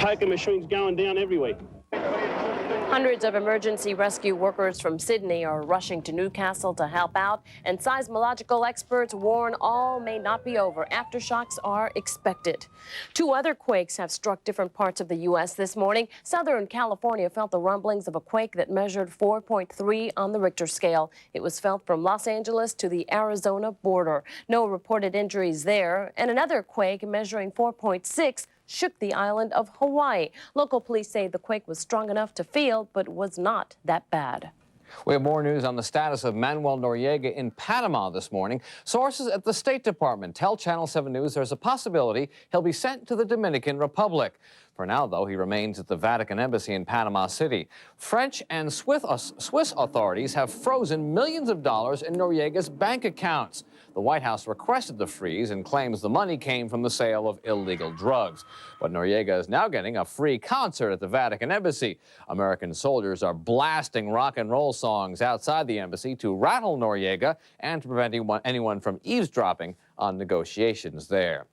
Poker machines going down everywhere. Hundreds of emergency rescue workers from Sydney are rushing to Newcastle to help out, and seismological experts warn all may not be over. Aftershocks are expected. Two other quakes have struck different parts of the U.S. this morning. Southern California felt the rumblings of a quake that measured 4.3 on the Richter scale. It was felt from Los Angeles to the Arizona border. No reported injuries there. And another quake measuring 4.6 shook the island of Hawaii. Local police say the quake was strong enough to feel, but was not that bad. We have more news on the status of Manuel Noriega in Panama this morning. Sources at the State Department tell Channel 7 News there's a possibility he'll be sent to the Dominican Republic. For now, though, he remains at the Vatican Embassy in Panama City. French and Swiss authorities have frozen millions of dollars in Noriega's bank accounts. The White House requested the freeze and claims the money came from the sale of illegal drugs. But Noriega is now getting a free concert at the Vatican Embassy. American soldiers are blasting rock and roll songs outside the embassy to rattle Noriega and to prevent anyone from eavesdropping on negotiations there.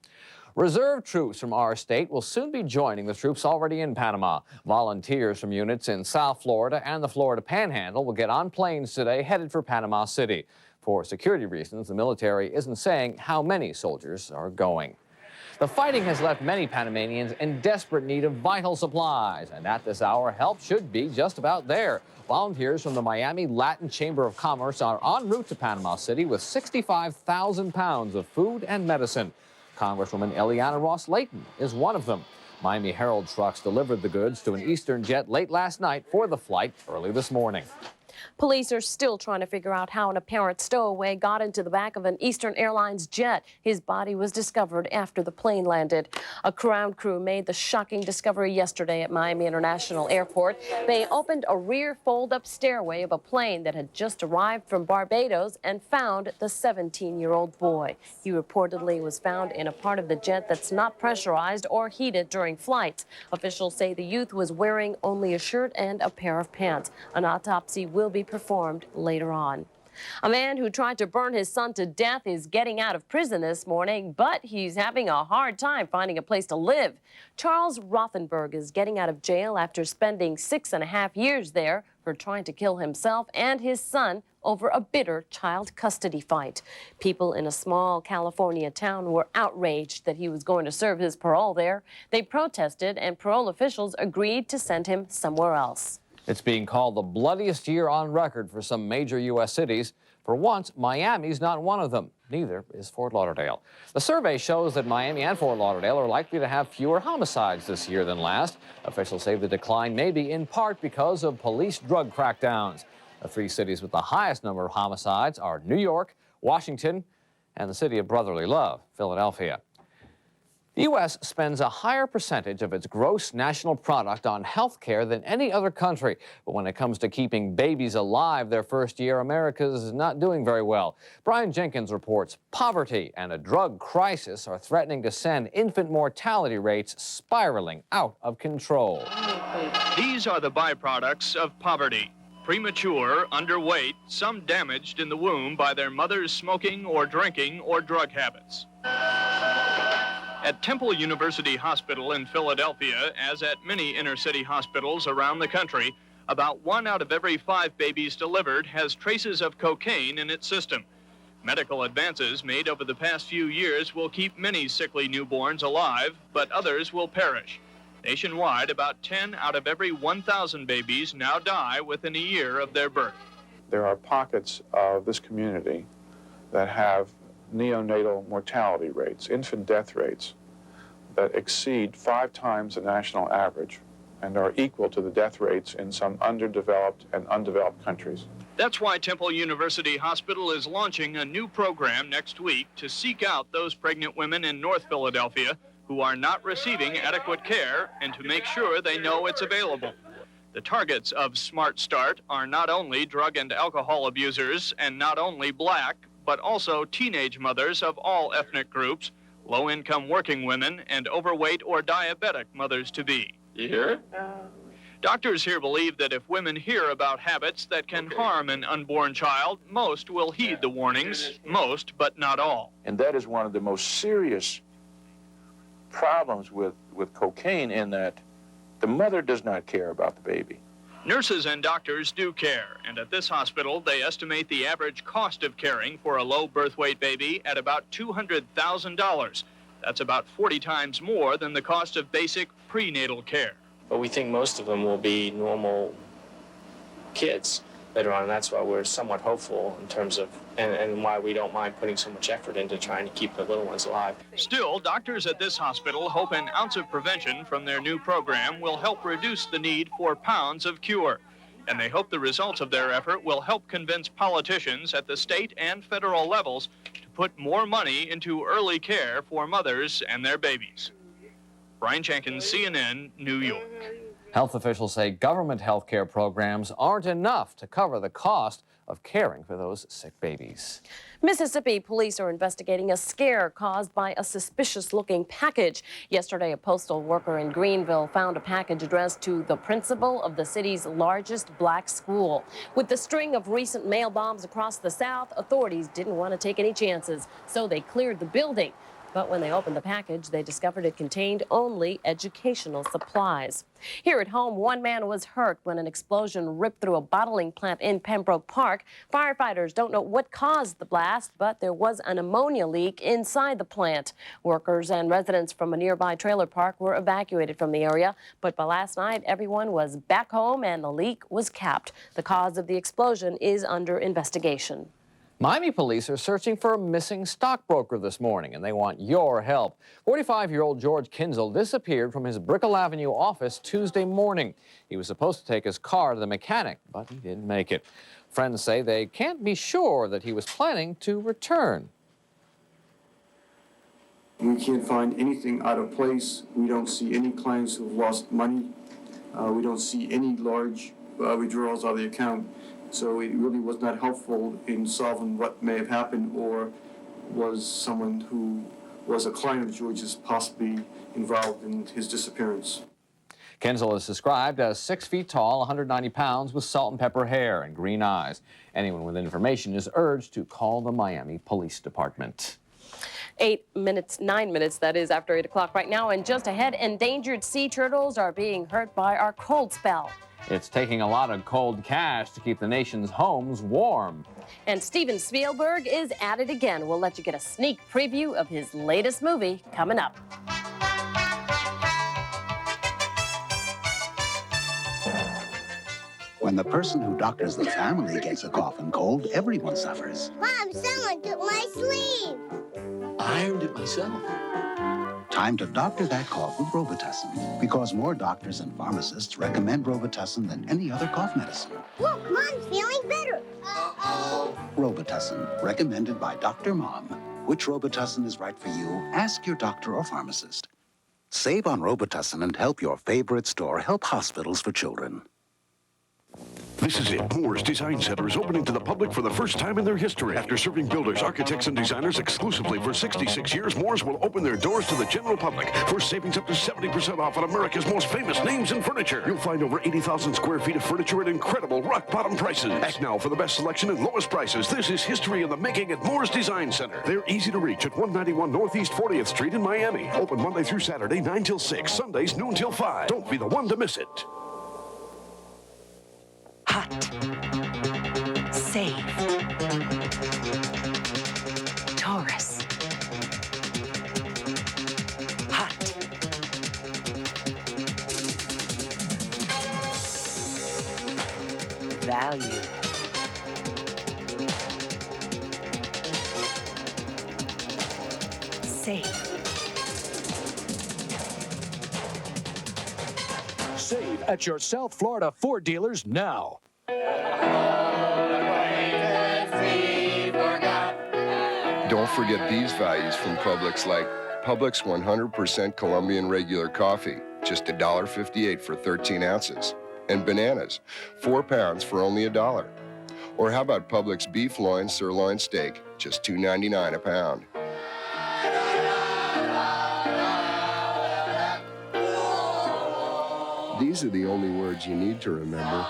Reserve troops from our state will soon be joining the troops already in Panama. Volunteers from units in South Florida and the Florida Panhandle will get on planes today headed for Panama City. For security reasons, the military isn't saying how many soldiers are going. The fighting has left many Panamanians in desperate need of vital supplies, and at this hour, help should be just about there. Volunteers from the Miami Latin Chamber of Commerce are en route to Panama City with 65,000 pounds of food and medicine. Congresswoman Eliana Ross-Layton is one of them. Miami Herald trucks delivered the goods to an Eastern jet late last night for the flight early this morning. Police are still trying to figure out how an apparent stowaway got into the back of an Eastern Airlines jet. His body was discovered after the plane landed. A ground crew made the shocking discovery yesterday at Miami International Airport. They opened a rear fold-up stairway of a plane that had just arrived from Barbados and found the 17-year-old boy. He reportedly was found in a part of the jet that's not pressurized or heated during flights. Officials say the youth was wearing only a shirt and a pair of pants. An autopsy will be performed later on. A man who tried to burn his son to death is getting out of prison this morning, but he's having a hard time finding a place to live. Charles Rothenberg is getting out of jail after spending 6.5 years there for trying to kill himself and his son over a bitter child custody fight. People in a small California town were outraged that he was going to serve his parole there. They protested, and parole officials agreed to send him somewhere else. It's being called the bloodiest year on record for some major U.S. cities. For once, Miami's not one of them. Neither is Fort Lauderdale. The survey shows that Miami and Fort Lauderdale are likely to have fewer homicides this year than last. Officials say the decline may be in part because of police drug crackdowns. The three cities with the highest number of homicides are New York, Washington, and the city of brotherly love, Philadelphia. The U.S. spends a higher percentage of its gross national product on health care than any other country. But when it comes to keeping babies alive their first year, America's not doing very well. Brian Jenkins reports poverty and a drug crisis are threatening to send infant mortality rates spiraling out of control. These are the byproducts of poverty. Premature, underweight, some damaged in the womb by their mother's smoking or drinking or drug habits. At Temple University Hospital in Philadelphia, as at many inner-city hospitals around the country, about 1 out of every 5 babies delivered has traces of cocaine in its system. Medical advances made over the past few years will keep many sickly newborns alive, but others will perish. Nationwide, about 10 out of every 1,000 babies now die within a year of their birth. There are pockets of this community that have neonatal mortality rates, infant death rates, that exceed 5 times the national average and are equal to the death rates in some underdeveloped and undeveloped countries. That's why Temple University Hospital is launching a new program next week to seek out those pregnant women in North Philadelphia who are not receiving adequate care and to make sure they know it's available. The targets of Smart Start are not only drug and alcohol abusers and not only black, but also teenage mothers of all ethnic groups, low-income working women, and overweight or diabetic mothers-to-be. You hear it? Doctors here believe that if women hear about habits that can harm an unborn child, most will heed the warnings, most, but not all. And that is one of the most serious problems with cocaine, in that The mother does not care about the baby. Nurses and doctors do care, and at this hospital, they estimate the average cost of caring for a low birth weight baby at about $200,000. That's about 40 times more than the cost of basic prenatal care. But we think most of them will be normal kids later on, and that's why we're somewhat hopeful in terms of, and why we don't mind putting so much effort into trying to keep the little ones alive. Still, doctors at this hospital hope an ounce of prevention from their new program will help reduce the need for pounds of cure. And they hope the results of their effort will help convince politicians at the state and federal levels to put more money into early care for mothers and their babies. Brian Jenkins, CNN, New York. Health officials say government health care programs aren't enough to cover the cost of caring for those sick babies. Mississippi police are investigating a scare caused by a suspicious-looking package. Yesterday, a postal worker in Greenville found a package addressed to the principal of the city's largest black school. With the string of recent mail bombs across the South, authorities didn't want to take any chances, so they cleared the building. But when they opened the package, they discovered it contained only educational supplies. Here at home, one man was hurt when an explosion ripped through a bottling plant in Pembroke Park. Firefighters don't know what caused the blast, but there was an ammonia leak inside the plant. Workers and residents from a nearby trailer park were evacuated from the area, but by last night, everyone was back home and the leak was capped. The cause of the explosion is under investigation. Miami police are searching for a missing stockbroker this morning, and they want your help. 45-year-old George Kinzel disappeared from his Brickell Avenue office Tuesday morning. He was supposed to take his car to the mechanic, but he didn't make it. Friends say they can't be sure that he was planning to return. We can't find anything out of place. We don't see any clients who have lost money. We don't see any large withdrawals out of the account. So it really was not helpful in solving what may have happened, or was someone who was a client of George's possibly involved in his disappearance. Kinzel is described as 6 feet tall, 190 pounds, with salt and pepper hair and green eyes. Anyone with information is urged to call the Miami Police Department. 9 minutes, that is, after 8 o'clock right now. And just ahead, endangered sea turtles are being hurt by our cold spell. It's taking a lot of cold cash to keep the nation's homes warm. And Steven Spielberg is at it again. We'll let you get a sneak preview of his latest movie coming up. When the person who doctors the family gets a cough and cold, everyone suffers. Mom, someone took my sleeve. I ironed it myself. Time to doctor that cough with Robitussin, because more doctors and pharmacists recommend Robitussin than any other cough medicine. Look, Mom's feeling better. Robitussin, recommended by Dr. Mom. Which Robitussin is right for you? Ask your doctor or pharmacist. Save on Robitussin and help your favorite store help hospitals for children. This is it. Moore's Design Center is opening to the public for the first time in their history. After serving builders, architects, and designers exclusively for 66 years, Moore's will open their doors to the general public for savings up to 70% off on America's most famous names in furniture. You'll find over 80,000 square feet of furniture at incredible rock-bottom prices. Act now for the best selection and lowest prices. This is history in the making at Moore's Design Center. They're easy to reach at 191 Northeast 40th Street in Miami. Open Monday through Saturday, 9 till 6, Sundays, noon till 5. Don't be the one to miss it. Hot. Safe. Taurus. Hot. Value. Safe. Save at your South Florida Ford dealers now. Don't forget these values from Publix, like Publix 100% Colombian regular coffee, just $1.58 for 13 ounces. And bananas, 4 pounds for only $1. Or how about Publix beef loin sirloin steak, just $2.99 a pound. These are the only words you need to remember.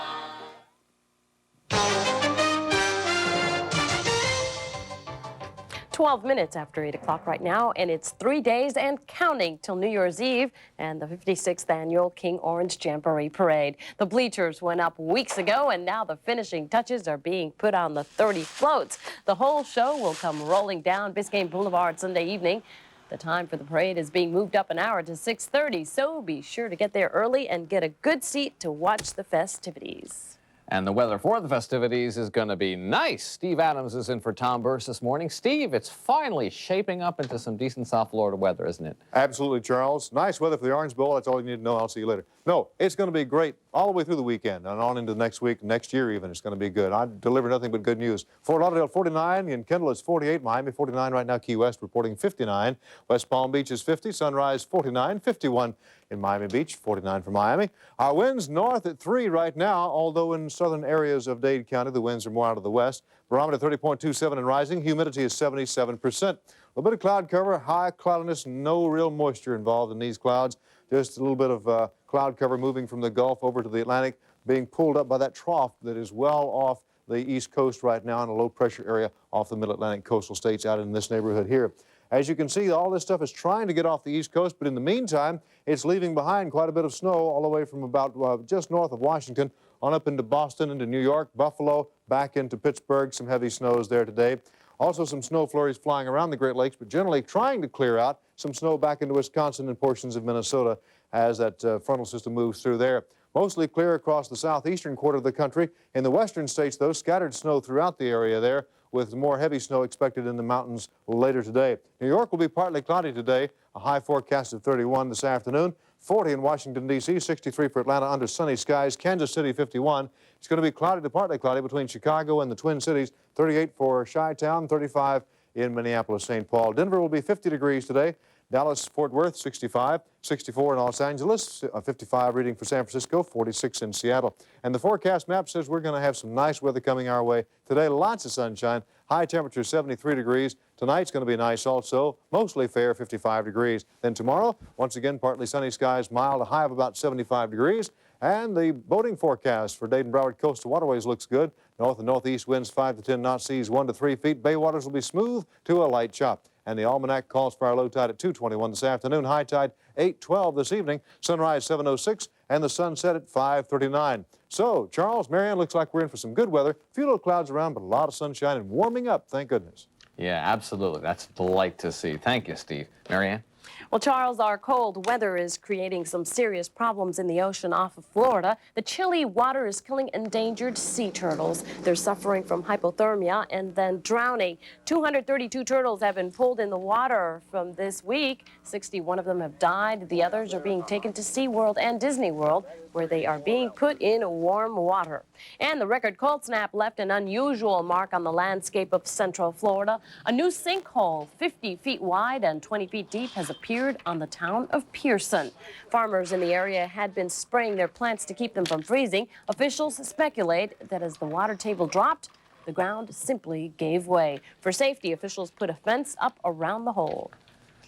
12 minutes after 8 o'clock right now, and it's 3 days and counting till New Year's Eve and the 56th annual King Orange Jamboree Parade. The bleachers went up weeks ago, and now the finishing touches are being put on the 30 floats. The whole show will come rolling down Biscayne Boulevard Sunday evening. The time for the parade is being moved up an hour to 6:30, so be sure to get there early and get a good seat to watch the festivities. And the weather for the festivities is going to be nice. Steve Adams is in for Tom Burse this morning. Steve, it's finally shaping up into some decent South Florida weather, isn't it? Absolutely, Charles. Nice weather for the Orange Bowl. That's all you need to know. I'll see you later. No, it's going to be great all the way through the weekend and on into the next week, next year even. It's going to be good. I deliver nothing but good news. Fort Lauderdale 49, in Kendall it's 48, Miami 49 right now, Key West reporting 59. West Palm Beach is 50, Sunrise 49, 51 in Miami Beach, 49 for Miami. Our winds north at 3 right now, although in southern areas of Dade County the winds are more out of the west. Barometer 30.27 and rising. Humidity is 77%. A little bit of cloud cover, high cloudiness, no real moisture involved in these clouds. Just a little bit of cloud cover moving from the Gulf over to the Atlantic, being pulled up by that trough that is well off the east coast right now in a low pressure area off the mid-Atlantic coastal states out in this neighborhood here. As you can see, all this stuff is trying to get off the east coast, but in the meantime, it's leaving behind quite a bit of snow all the way from about just north of Washington on up into Boston, into New York, Buffalo, back into Pittsburgh. Some heavy snows there today. Also some snow flurries flying around the Great Lakes, but generally trying to clear out some snow back into Wisconsin and portions of Minnesota as that frontal system moves through there. Mostly clear across the southeastern quarter of the country. In the western states, though, scattered snow throughout the area there, with more heavy snow expected in the mountains later today. New York will be partly cloudy today, a high forecast of 31 this afternoon. 40 in Washington, D.C., 63 for Atlanta under sunny skies. Kansas City, 51. It's going to be cloudy to partly cloudy between Chicago and the Twin Cities. 38 for Chi-Town, 35 in Minneapolis, St. Paul. Denver will be 50 degrees today. Dallas, Fort Worth, 65, 64 in Los Angeles, 55 reading for San Francisco, 46 in Seattle. And the forecast map says we're going to have some nice weather coming our way. Today, lots of sunshine, high temperature 73 degrees. Tonight's going to be nice also, mostly fair, 55 degrees. Then tomorrow, once again, partly sunny skies, mild, a high of about 75 degrees. And the boating forecast for Dade-Broward coastal waterways looks good. North and northeast winds 5 to 10 knot, seas 1 to 3 feet. Bay waters will be smooth to a light chop. And the almanac calls for our low tide at 2:21 this afternoon, high tide 8:12 this evening, sunrise 7:06, and the sunset at 5:39. So, Charles, Marianne, looks like we're in for some good weather. A few little clouds around, but a lot of sunshine and warming up, thank goodness. Yeah, absolutely. That's a delight to see. Thank you, Steve. Marianne? Well, Charles, our cold weather is creating some serious problems in the ocean off of Florida. The chilly water is killing endangered sea turtles. They're suffering from hypothermia and then drowning. 232 turtles have been pulled in the water from this week. 61 of them have died. The others are being taken to SeaWorld and Disney World, where they are being put in warm water. And the record cold snap left an unusual mark on the landscape of Central Florida. A new sinkhole 50 feet wide and 20 feet deep has appeared on the town of Pearson. Farmers in the area had been spraying their plants to keep them from freezing. Officials speculate that as the water table dropped, the ground simply gave way. For safety, officials put a fence up around the hole.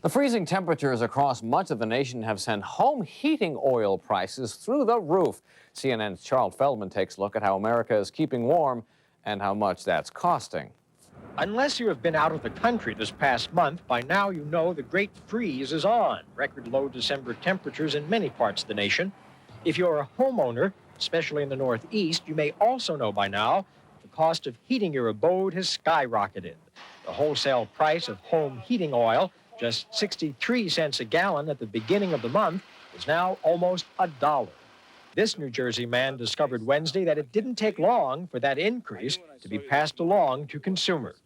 The freezing temperatures across much of the nation have sent home heating oil prices through the roof. CNN's Charles Feldman takes a look at how America is keeping warm and how much that's costing. Unless you have been out of the country this past month, by now you know the great freeze is on. Record low December temperatures in many parts of the nation. If you're a homeowner, especially in the Northeast, you may also know by now the cost of heating your abode has skyrocketed. The wholesale price of home heating oil, just 63 cents a gallon at the beginning of the month, is now almost $1. This New Jersey man discovered Wednesday that it didn't take long for that increase to be passed along to consumers.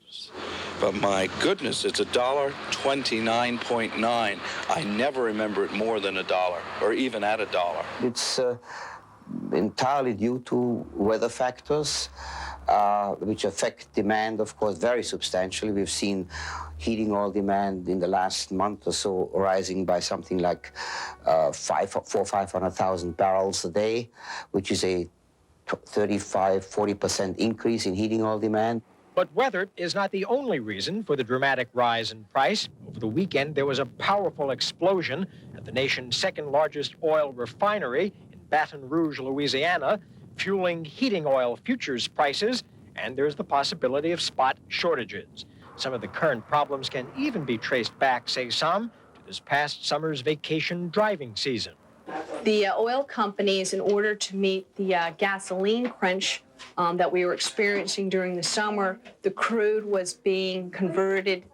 But my goodness, it's $1.29.9. I never remember it more than $1, or even at $1. It's entirely due to weather factors, which affect demand, of course, very substantially. We've seen heating oil demand in the last month or so rising by something like 500,000 barrels a day, which is a 35–40% increase in heating oil demand. But weather is not the only reason for the dramatic rise in price. Over the weekend, there was a powerful explosion at the nation's second largest oil refinery in Baton Rouge, Louisiana, fueling heating oil futures prices, and there's the possibility of spot shortages. Some of the current problems can even be traced back, say some, to this past summer's vacation driving season. The oil companies, in order to meet the gasoline crunch that we were experiencing during the summer, the crude was being converted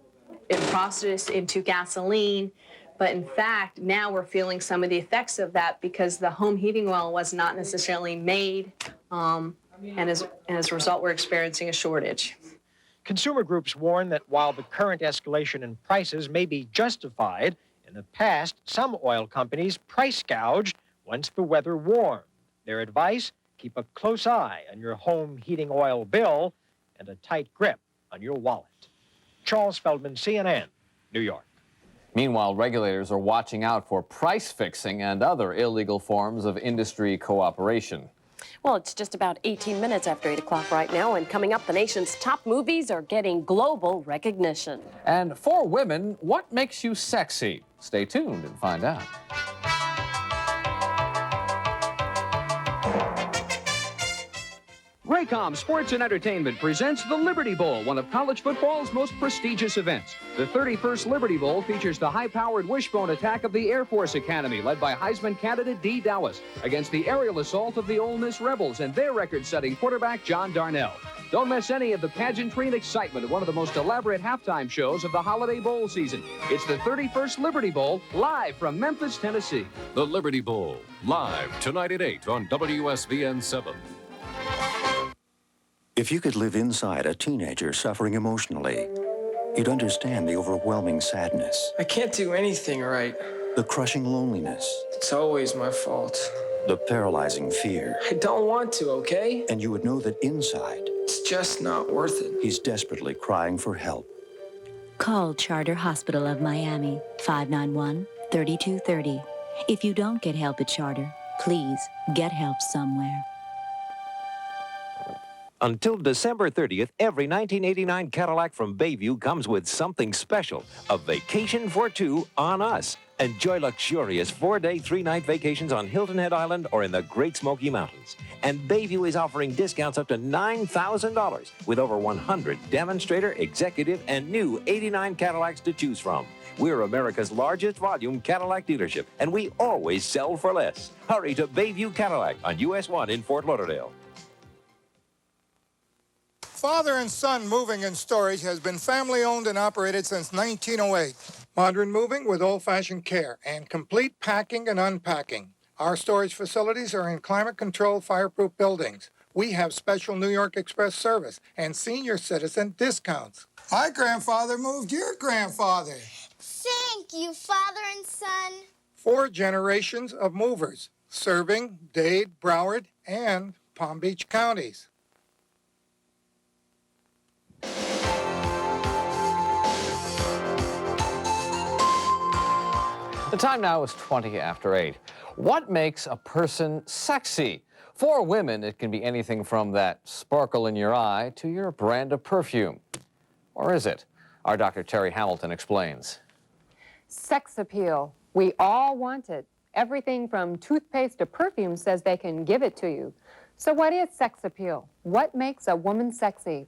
and processed into gasoline. But in fact, now we're feeling some of the effects of that because the home heating oil was not necessarily made, and as a result, we're experiencing a shortage. Consumer groups warn that while the current escalation in prices may be justified, in the past, some oil companies price gouged once the weather warmed. Their advice, keep a close eye on your home heating oil bill and a tight grip on your wallet. Charles Feldman, CNN, New York. Meanwhile, regulators are watching out for price fixing and other illegal forms of industry cooperation. Well, it's just about 18 minutes after 8 o'clock right now, and coming up, the nation's top movies are getting global recognition. And for women, what makes you sexy? Stay tuned and find out. Raycom Sports and Entertainment presents the Liberty Bowl, one of college football's most prestigious events. The 31st Liberty Bowl features the high-powered wishbone attack of the Air Force Academy, led by Heisman candidate Dee Dowis, against the aerial assault of the Ole Miss Rebels and their record-setting quarterback John Darnell. Don't miss any of the pageantry and excitement of one of the most elaborate halftime shows of the Holiday Bowl season. It's the 31st Liberty Bowl, live from Memphis, Tennessee. The Liberty Bowl, live tonight at 8 on WSVN 7. If you could live inside a teenager suffering emotionally, you'd understand the overwhelming sadness. I can't do anything right. The crushing loneliness. It's always my fault. The paralyzing fear. I don't want to, okay? And you would know that inside, it's just not worth it. He's desperately crying for help. Call Charter Hospital of Miami, 591-3230. If you don't get help at Charter, please get help somewhere. Until December 30th, every 1989 Cadillac from Bayview comes with something special. A vacation for two on us. Enjoy luxurious 4-day, 3-night vacations on Hilton Head Island or in the Great Smoky Mountains. And Bayview is offering discounts up to $9,000 with over 100 demonstrator, executive, and new 89 Cadillacs to choose from. We're America's largest volume Cadillac dealership, and we always sell for less. Hurry to Bayview Cadillac on US 1 in Fort Lauderdale. Father and Son Moving and Storage has been family-owned and operated since 1908. Modern moving with old-fashioned care and complete packing and unpacking. Our storage facilities are in climate-controlled, fireproof buildings. We have special New York Express service and senior citizen discounts. My grandfather moved your grandfather. Thank you, Father and Son. 4 generations of movers, serving Dade, Broward, and Palm Beach counties. The time now is 20 after 8. What makes a person sexy? For women, it can be anything from that sparkle in your eye to your brand of perfume. Or is it? Our Dr. Terry Hamilton explains. Sex appeal. We all want it. Everything from toothpaste to perfume says they can give it to you. So what is sex appeal? What makes a woman sexy?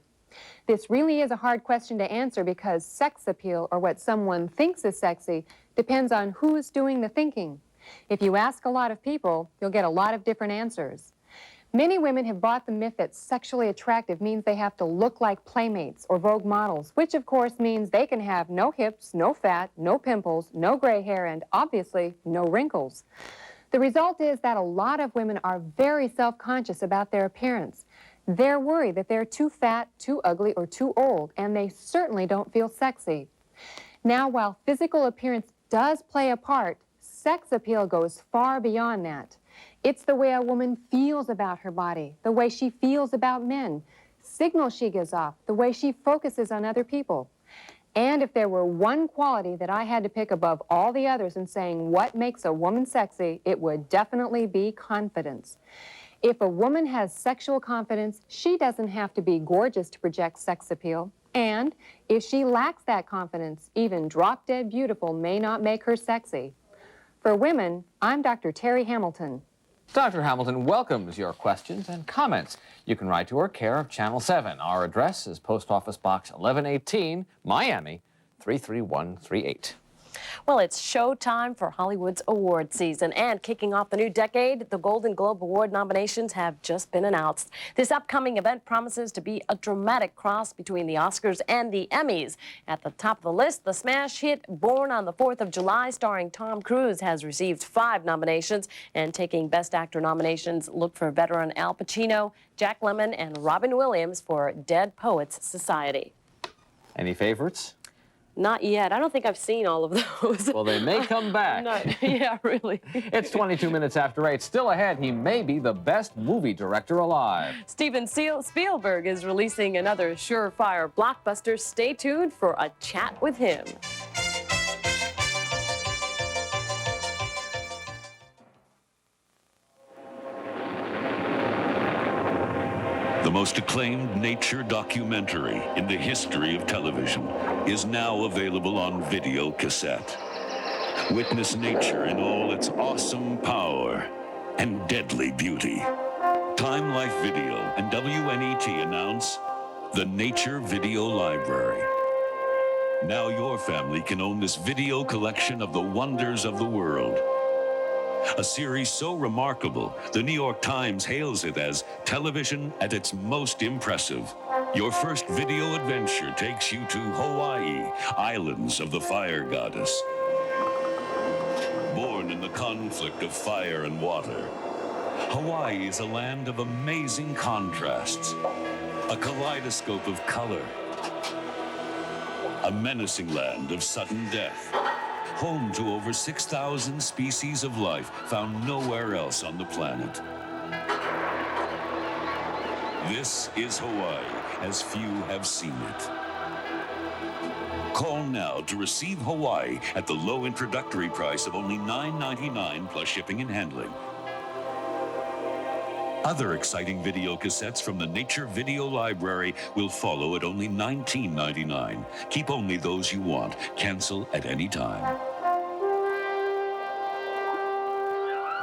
This really is a hard question to answer because sex appeal, or what someone thinks is sexy, depends on who's doing the thinking. If you ask a lot of people, you'll get a lot of different answers. Many women have bought the myth that sexually attractive means they have to look like playmates or Vogue models, which of course means they can have no hips, no fat, no pimples, no gray hair, and obviously no wrinkles. The result is that a lot of women are very self-conscious about their appearance. They're worried that they're too fat, too ugly, or too old, and they certainly don't feel sexy. Now, while physical appearance does play a part, sex appeal goes far beyond that. It's the way a woman feels about her body, the way she feels about men, signals she gives off, the way she focuses on other people. And if there were one quality that I had to pick above all the others in saying what makes a woman sexy, it would definitely be confidence. If a woman has sexual confidence, she doesn't have to be gorgeous to project sex appeal. And if she lacks that confidence, even drop-dead beautiful may not make her sexy. For women, I'm Dr. Terry Hamilton. Dr. Hamilton welcomes your questions and comments. You can write to her care of Channel 7. Our address is Post Office Box 1118, Miami 33138. Well, it's showtime for Hollywood's award season, and kicking off the new decade, the Golden Globe Award nominations have just been announced. This upcoming event promises to be a dramatic cross between the Oscars and the Emmys. At the top of the list, the smash hit Born on the 4th of July, starring Tom Cruise, has received 5 nominations, and taking Best Actor nominations, look for veteran Al Pacino, Jack Lemmon, and Robin Williams for Dead Poets Society. Any favorites? Not yet. I don't think I've seen all of those. Well, they may come back. Yeah, really. It's 22 minutes after 8. Still ahead, he may be the best movie director alive. Steven Spielberg is releasing another surefire blockbuster. Stay tuned for a chat with him. The most acclaimed nature documentary in the history of television is now available on video cassette. Witness nature in all its awesome power and deadly beauty. Time Life Video and WNET announce the Nature Video Library. Now your family can own this video collection of the wonders of the world. A series so remarkable, the New York Times hails it as television at its most impressive. Your first video adventure takes you to Hawaii, islands of the fire goddess. Born in the conflict of fire and water, Hawaii is a land of amazing contrasts, a kaleidoscope of color, a menacing land of sudden death. Home to over 6,000 species of life found nowhere else on the planet. This is Hawaii, as few have seen it. Call now to receive Hawaii at the low introductory price of only $9.99 plus shipping and handling. Other exciting video cassettes from the Nature Video Library will follow at only $19.99. Keep only those you want. Cancel at any time.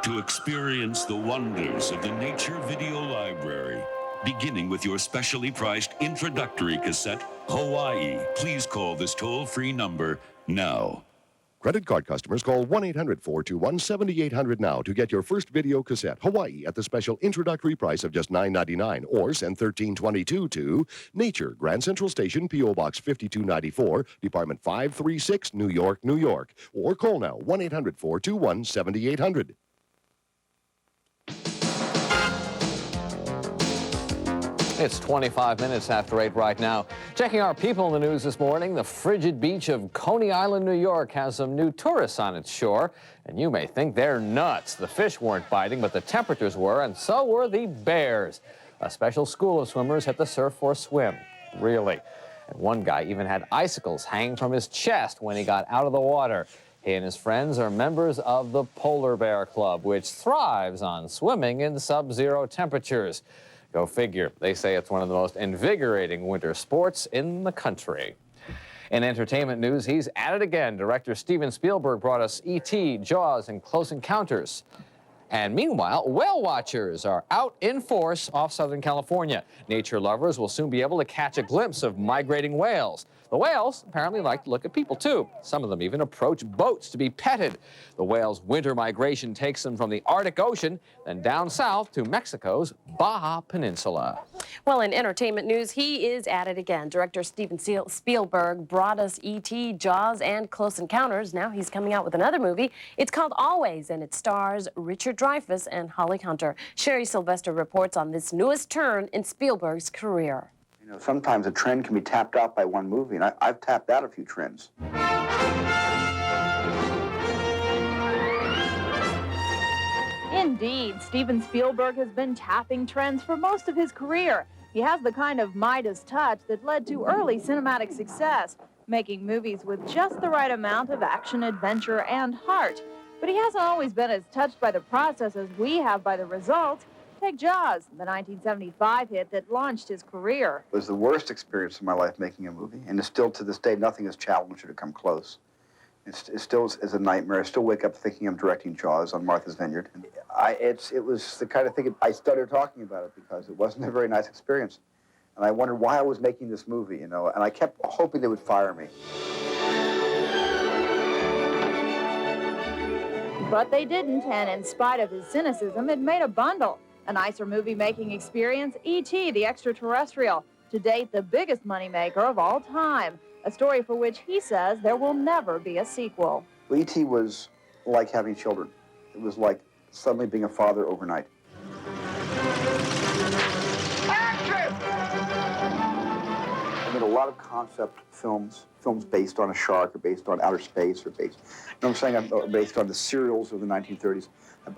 To experience the wonders of the Nature Video Library, beginning with your specially priced introductory cassette, Hawaii, please call this toll-free number now. Credit card customers call 1-800-421-7800 now to get your first video cassette, Hawaii, at the special introductory price of just $9.99, or send 1322 to Nature, Grand Central Station, P.O. Box 5294, Department 536, New York, New York. Or call now, 1-800-421-7800. It's 25 minutes after 8 right now. Checking our people in the news this morning, the frigid beach of Coney Island, New York has some new tourists on its shore. And you may think they're nuts. The fish weren't biting, but the temperatures were, and so were the bears. A special school of swimmers hit the surf for a swim. Really. And one guy even had icicles hanging from his chest when he got out of the water. He and his friends are members of the Polar Bear Club, which thrives on swimming in sub-zero temperatures. Go figure. They say it's one of the most invigorating winter sports in the country. In entertainment news, he's at it again. Director Steven Spielberg brought us E.T., Jaws, and Close Encounters. And meanwhile, whale watchers are out in force off Southern California. Nature lovers will soon be able to catch a glimpse of migrating whales. The whales apparently like to look at people, too. Some of them even approach boats to be petted. The whales' winter migration takes them from the Arctic Ocean, then down south to Mexico's Baja Peninsula. Well, in entertainment news, he is at it again. Director Steven Spielberg brought us E.T., Jaws, and Close Encounters. Now he's coming out with another movie. It's called Always, and it stars Richard Dreyfuss and Holly Hunter. Sherry Sylvester reports on this newest turn in Spielberg's career. You know, sometimes a trend can be tapped out by one movie, and I've tapped out a few trends. Indeed, Steven Spielberg has been tapping trends for most of his career. He has the kind of Midas touch that led to early cinematic success, making movies with just the right amount of action, adventure, and heart. But he hasn't always been as touched by the process as we have by the results. Take Jaws, the 1975 hit that launched his career. It was the worst experience of my life making a movie, and still to this day, nothing has challenged or to come close. It still is a nightmare. I still wake up thinking I'm directing Jaws on Martha's Vineyard. And it was the kind of thing I started talking about it because it wasn't a very nice experience. And I wondered why I was making this movie, you know, and I kept hoping they would fire me. But they didn't, and in spite of his cynicism, it made a bundle. A nicer movie-making experience, E.T. the Extraterrestrial, to date the biggest moneymaker of all time. A story for which he says there will never be a sequel. Well, E.T. was like having children. It was like suddenly being a father overnight. I made a lot of concept films based on a shark or based on outer space or based, you know what I'm saying, based on the serials of the 1930s.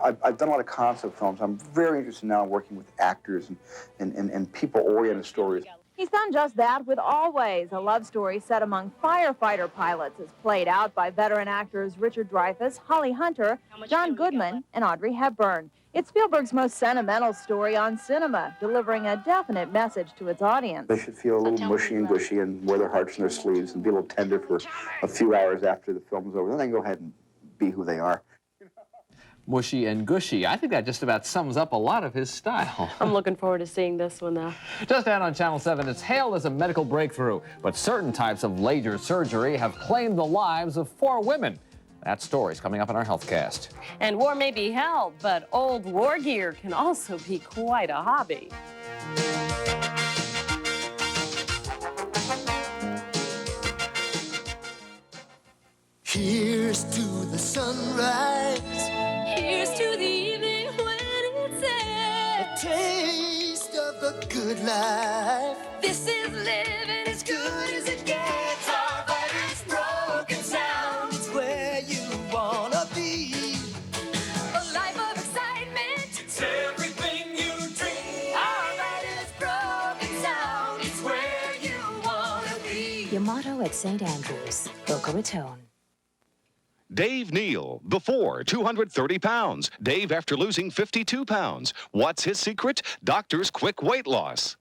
I've done a lot of concept films. I'm very interested now in working with actors and people-oriented stories. He's done just that with Always, a love story set among firefighter pilots, as played out by veteran actors Richard Dreyfuss, Holly Hunter, John Goodman, and Audrey Hepburn. It's Spielberg's most sentimental story on cinema, delivering a definite message to its audience. They should feel a little mushy and gushy and wear their hearts in their sleeves and be a little tender for a few hours after the film's over. Then they can go ahead and be who they are. Mushy and gushy. I think that just about sums up a lot of his style. I'm looking forward to seeing this one, though. Just down on Channel 7, it's hailed as a medical breakthrough, but certain types of laser surgery have claimed the lives of 4 women. That story's coming up in our HealthCast. And war may be hell, but old war gear can also be quite a hobby. Here's to the sunrise. Here's to the evening when it's a taste of the good life. This is living as good as it gets. Our body's broken sound. It's where you wanna be. A life of excitement. It's everything you dream. Our body's broken sound. It's where you wanna be. Your motto at St. Andrews, Boca Raton. Dave Neal, before 230 pounds. Dave after losing 52 pounds. What's his secret? Doctor's quick weight loss.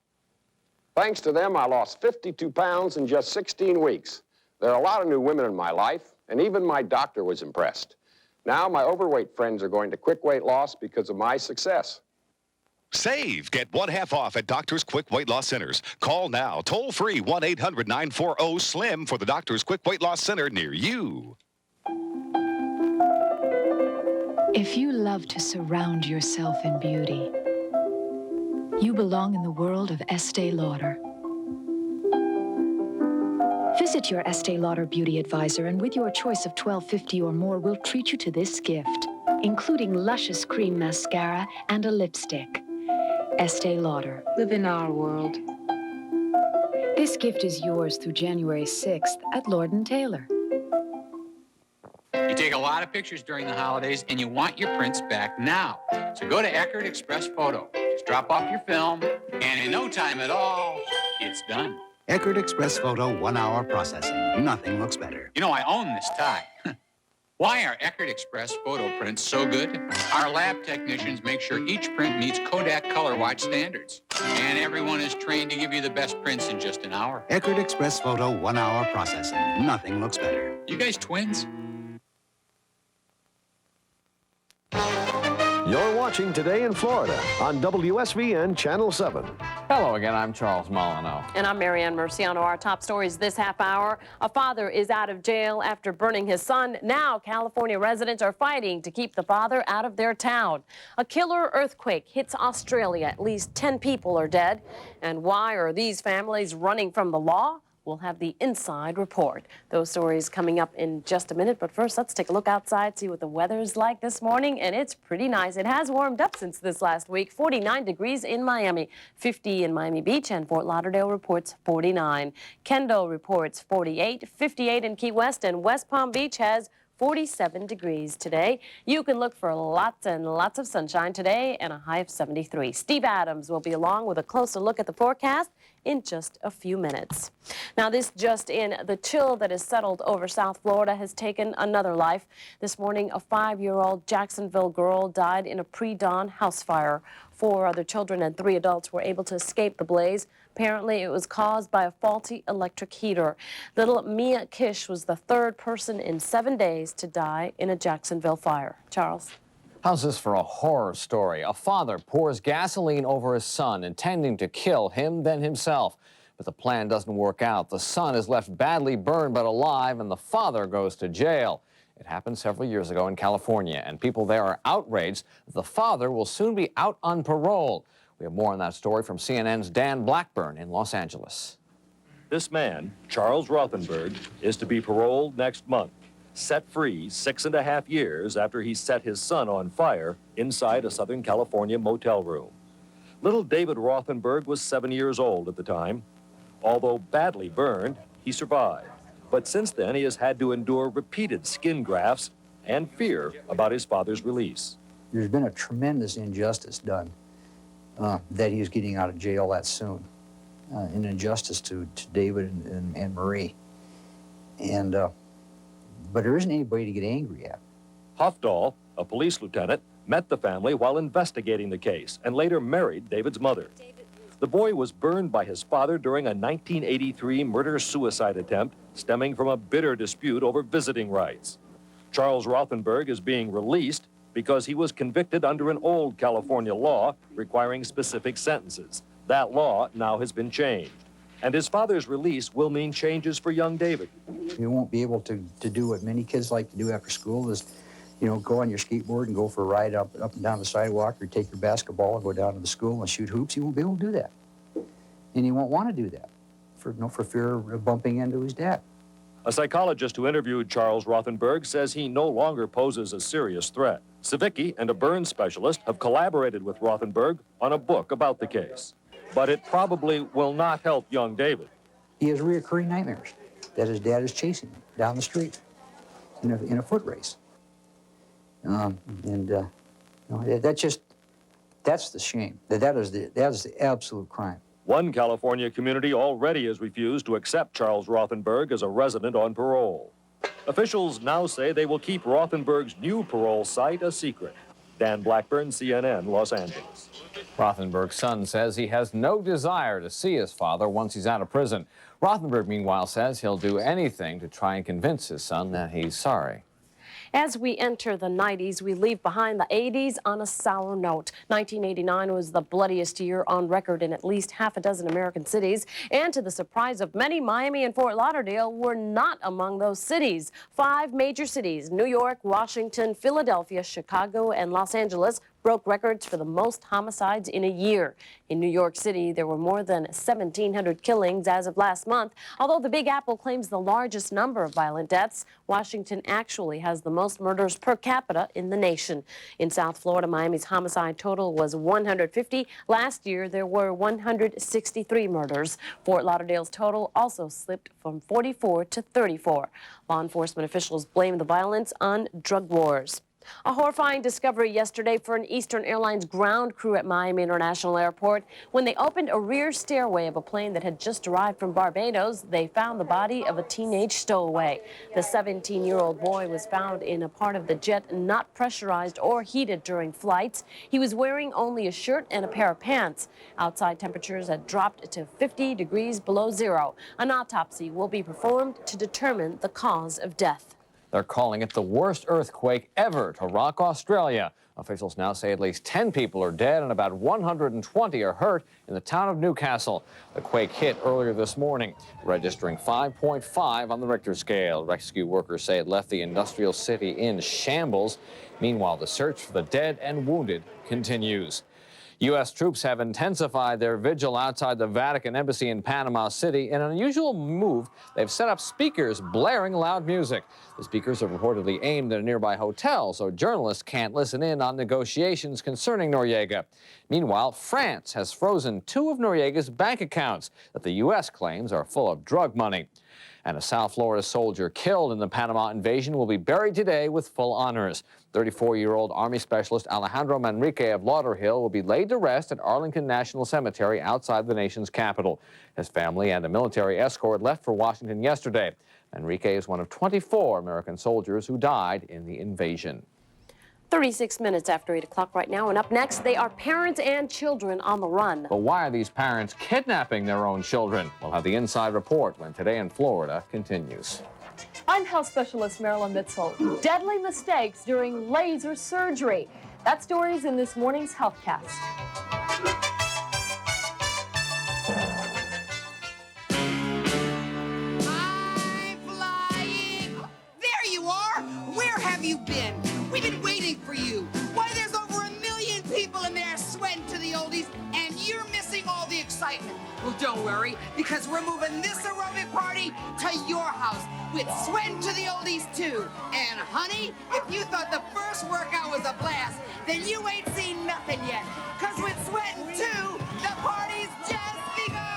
Thanks to them, I lost 52 pounds in just 16 weeks. There are a lot of new women in my life, and even my doctor was impressed. Now my overweight friends are going to quick weight loss because of my success. Save. Get 1/2 off at Doctor's Quick Weight Loss Centers. Call now. Toll free 1-800-940-SLIM for the Doctor's Quick Weight Loss Center near you. If you love to surround yourself in beauty, you belong in the world of Estee Lauder. Visit your Estee Lauder beauty advisor, and with your choice of $12.50 or more, we'll treat you to this gift, including luscious cream mascara and a lipstick. Estee Lauder. Live in our world. This gift is yours through January 6th at Lord & Taylor. You take a lot of pictures during the holidays, and you want your prints back now. So go to Eckerd Express Photo. Just drop off your film, and in no time at all, it's done. Eckerd Express Photo 1-hour processing. Nothing looks better. You know, I own this tie. Why are Eckerd Express Photo prints so good? Our lab technicians make sure each print meets Kodak Color Watch standards. And everyone is trained to give you the best prints in just an hour. Eckerd Express Photo 1-hour processing. Nothing looks better. You guys twins? You're watching Today in Florida on WSVN Channel 7. Hello again, I'm Charles Molyneux. And I'm Marianne Murciano. Our top stories this half hour. A father is out of jail after burning his son. Now California residents are fighting to keep the father out of their town. A killer earthquake hits Australia. At least 10 people are dead. And why are these families running from the law? We'll have the inside report. Those stories coming up in just a minute. But first, let's take a look outside, see what the weather's like this morning. And it's pretty nice. It has warmed up since this last week. 49 degrees in Miami, 50 in Miami Beach, and Fort Lauderdale reports 49. Kendall reports 48, 58 in Key West, and West Palm Beach has 47 degrees today. You can look for lots and lots of sunshine today and a high of 73. Steve Adams will be along with a closer look at the forecast in just a few minutes. Now, this just in, the chill that has settled over South Florida has taken another life. This morning, a 5-year-old Jacksonville girl died in a pre-dawn house fire. 4 other children and 3 adults were able to escape the blaze. Apparently, it was caused by a faulty electric heater. Little Mia Kish was the 3rd person in 7 days to die in a Jacksonville fire. Charles? How's this for a horror story? A father pours gasoline over his son, intending to kill him, then himself. But the plan doesn't work out. The son is left badly burned but alive, and the father goes to jail. It happened several years ago in California, and people there are outraged that the father will soon be out on parole. We have more on that story from CNN's Dan Blackburn in Los Angeles. This man, Charles Rothenberg, is to be paroled next month, set free 6.5 years after he set his son on fire inside a Southern California motel room. Little David Rothenberg was 7 years old at the time. Although badly burned, he survived. But since then, he has had to endure repeated skin grafts and fear about his father's release. There's been a tremendous injustice done that he's getting out of jail that soon. An injustice to David and Marie. And, but there isn't anybody to get angry at. Hofdahl, a police lieutenant, met the family while investigating the case and later married David's mother. The boy was burned by his father during a 1983 murder-suicide attempt stemming from a bitter dispute over visiting rights. Charles Rothenberg is being released because he was convicted under an old California law requiring specific sentences. That law now has been changed. And his father's release will mean changes for young David. You won't be able to do what many kids like to do after school is, you know, go on your skateboard and go for a ride up and down the sidewalk, or take your basketball and go down to the school and shoot hoops. He won't be able to do that. And he won't want to do that for fear of bumping into his dad. A psychologist who interviewed Charles Rothenberg says he no longer poses a serious threat. Savicki and a burn specialist have collaborated with Rothenberg on a book about the case. But it probably will not help young David. He has reoccurring nightmares that his dad is chasing him down the street in a foot race. That's the shame. That is the absolute crime. One California community already has refused to accept Charles Rothenberg as a resident on parole. Officials now say they will keep Rothenberg's new parole site a secret. Dan Blackburn, CNN, Los Angeles. Rothenberg's son says he has no desire to see his father once he's out of prison. Rothenberg, meanwhile, says he'll do anything to try and convince his son that he's sorry. As we enter the 90s, we leave behind the 80s on a sour note. 1989 was the bloodiest year on record in at least half a dozen American cities. And to the surprise of many, Miami and Fort Lauderdale were not among those cities. 5 major cities, New York, Washington, Philadelphia, Chicago, and Los Angeles, broke records for the most homicides in a year. In New York City, there were more than 1,700 killings as of last month. Although the Big Apple claims the largest number of violent deaths, Washington actually has the most murders per capita in the nation. In South Florida, Miami's homicide total was 150. Last year, there were 163 murders. Fort Lauderdale's total also slipped from 44 to 34. Law enforcement officials blame the violence on drug wars. A horrifying discovery yesterday for an Eastern Airlines ground crew at Miami International Airport. When they opened a rear stairway of a plane that had just arrived from Barbados, they found the body of a teenage stowaway. The 17-year-old boy was found in a part of the jet not pressurized or heated during flights. He was wearing only a shirt and a pair of pants. Outside temperatures had dropped to 50 degrees below zero. An autopsy will be performed to determine the cause of death. They're calling it the worst earthquake ever to rock Australia. Officials now say at least 10 people are dead and about 120 are hurt in the town of Newcastle. The quake hit earlier this morning, registering 5.5 on the Richter scale. Rescue workers say it left the industrial city in shambles. Meanwhile, the search for the dead and wounded continues. U.S. troops have intensified their vigil outside the Vatican embassy in Panama City. In an unusual move, they've set up speakers blaring loud music. The speakers are reportedly aimed at a nearby hotel, so journalists can't listen in on negotiations concerning Noriega. Meanwhile, France has frozen 2 of Noriega's bank accounts that the U.S. claims are full of drug money. And a South Florida soldier killed in the Panama invasion will be buried today with full honors. 34-year-old Army Specialist Alejandro Manrique of Lauderhill will be laid to rest at Arlington National Cemetery outside the nation's capital. His family and a military escort left for Washington yesterday. Manrique is one of 24 American soldiers who died in the invasion. 36 minutes after 8 o'clock right now, and up next, they are parents and children on the run. But why are these parents kidnapping their own children? We'll have the inside report when Today in Florida continues. I'm health specialist Marilyn Mitzel. Deadly mistakes during laser surgery. That story's in this morning's HealthCast. I'm flying. There you are. Where have you been? We've been waiting for you. Why, there's over 1 million people in there sweating to the oldies, and you're missing all the excitement. Well, don't worry, because we're moving this aerobic party to your house with Sweatin' to the Oldies, too. And, honey, if you thought the first workout was a blast, then you ain't seen nothing yet. Because with Sweatin' 2, the party's just begun.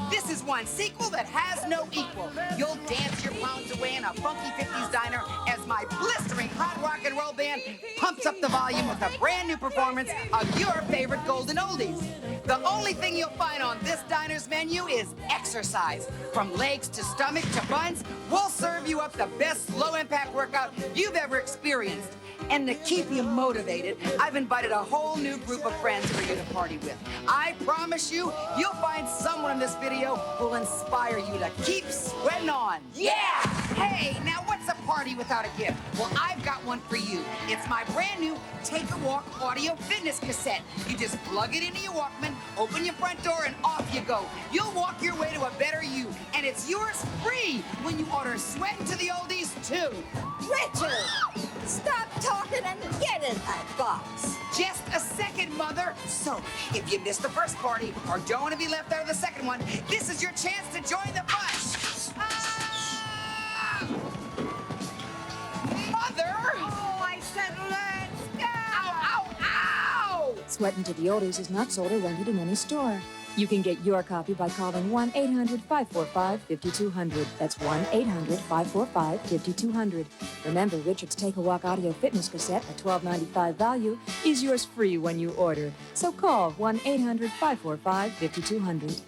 This is one sequel that has no equal. You'll dance your pounds away in a funky 50s diner as my blistering hot rock and roll band pumps up the volume with a brand new performance of your favorite golden oldies. The only thing you'll find on this diner's menu is exercise. From legs to stomach to buns, we'll serve you up the best low-impact workout you've ever experienced. And to keep you motivated, I've invited a whole new group of friends for you to party with. I promise you, you'll find someone in this video who'll inspire you to keep sweating on. Yeah! Hey, now what's a party without a gift? Well, I've got one for you. It's my brand new Take a Walk audio fitness cassette. You just plug it into your Walkman, open your front door, and off you go. You'll walk your way to a better you, and it's yours free when you order Sweatin' to the Oldies, too. Richard, stop talking and get in that box. Just a second, Mother. So, if you missed the first party or don't want to be left out of the second one, this is your chance to join the bunch. Mother! Oh, I said let's go! Ow, ow, ow! Sweatin' to the Oldies is not sold or rented in any store. You can get your copy by calling 1-800-545-5200. That's 1-800-545-5200. Remember, Richard's Take a Walk audio fitness cassette, a $12.95 value, is yours free when you order. So call 1-800-545-5200.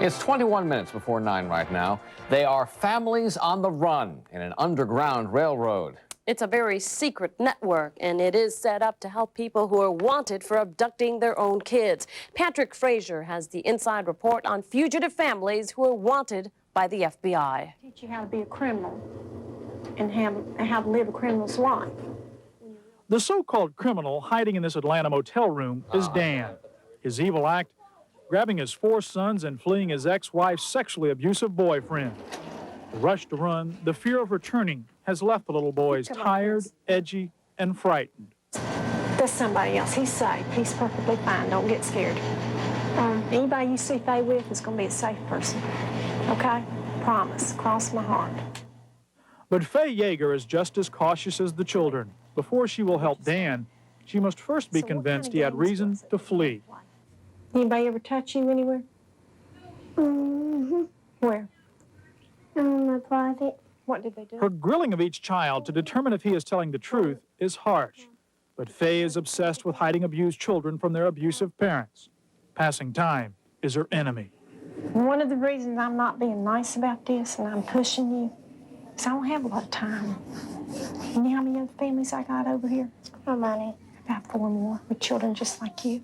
It's 21 minutes before 9 right now. They are families on the run in an underground railroad. It's a very secret network, and it is set up to help people who are wanted for abducting their own kids. Patrick Frazier has the inside report on fugitive families who are wanted by the FBI. Teach you how to be a criminal and how to live a criminal's life. The so-called criminal hiding in this Atlanta motel room is Dan. His evil act, grabbing his 4 sons and fleeing his ex-wife's sexually abusive boyfriend. The rush to run, the fear of returning, has left the little boys tired, edgy, and frightened. That's somebody else. He's safe. He's perfectly fine. Don't get scared. Anybody you see Faye with is going to be a safe person. Okay? Promise. Cross my heart. But Faye Yeager is just as cautious as the children. Before she will help Dan, she must first be convinced he had reason to flee. Anybody ever touch you anywhere? Mm-hmm. Where? My private. What did they do? Her grilling of each child to determine if he is telling the truth is harsh. But Faye is obsessed with hiding abused children from their abusive parents. Passing time is her enemy. One of the reasons I'm not being nice about this and I'm pushing you is I don't have a lot of time. You know how many other families I got over here? How many? About 4 more with children just like you.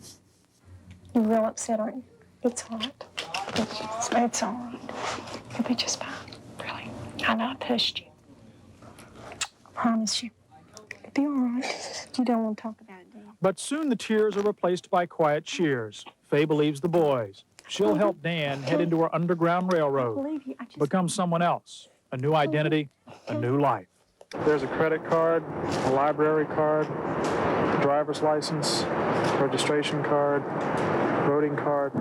You're real upset, aren't you? It's all right. It's all right. You'll be just fine. Really. I know I pushed you. I promise you. It'll be all right. You don't want to talk about it, do you? But soon the tears are replaced by quiet cheers. Faye believes the boys. She'll help Dan head into her underground railroad, become someone else, a new identity, a new life. There's a credit card, a library card, a driver's license, registration card, voting card.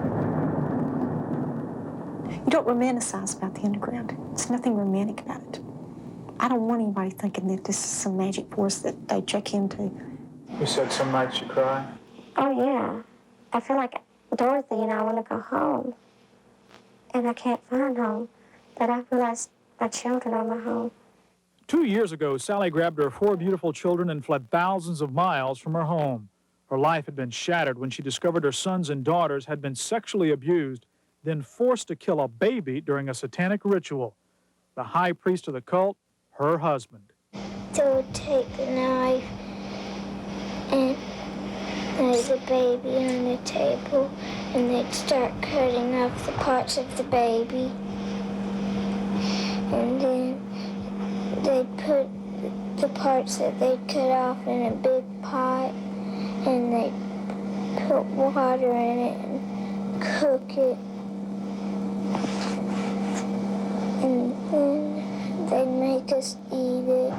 You don't romanticize about the underground. There's nothing romantic about it. I don't want anybody thinking that this is some magic force that they check into. You said some nights you cry? Oh, yeah. I feel like Dorothy and I want to go home. And I can't find home. But I realize my children are my home. 2 years ago, Sally grabbed her 4 beautiful children and fled thousands of miles from her home. Her life had been shattered when she discovered her sons and daughters had been sexually abused, then forced to kill a baby during a satanic ritual. The high priest of the cult, her husband. They would take the knife and there's a baby on the table, and they'd start cutting off the parts of the baby. And then they'd put the parts that they'd cut off in a big pot, and they'd put water in it and cook it. And then they'd make us eat it.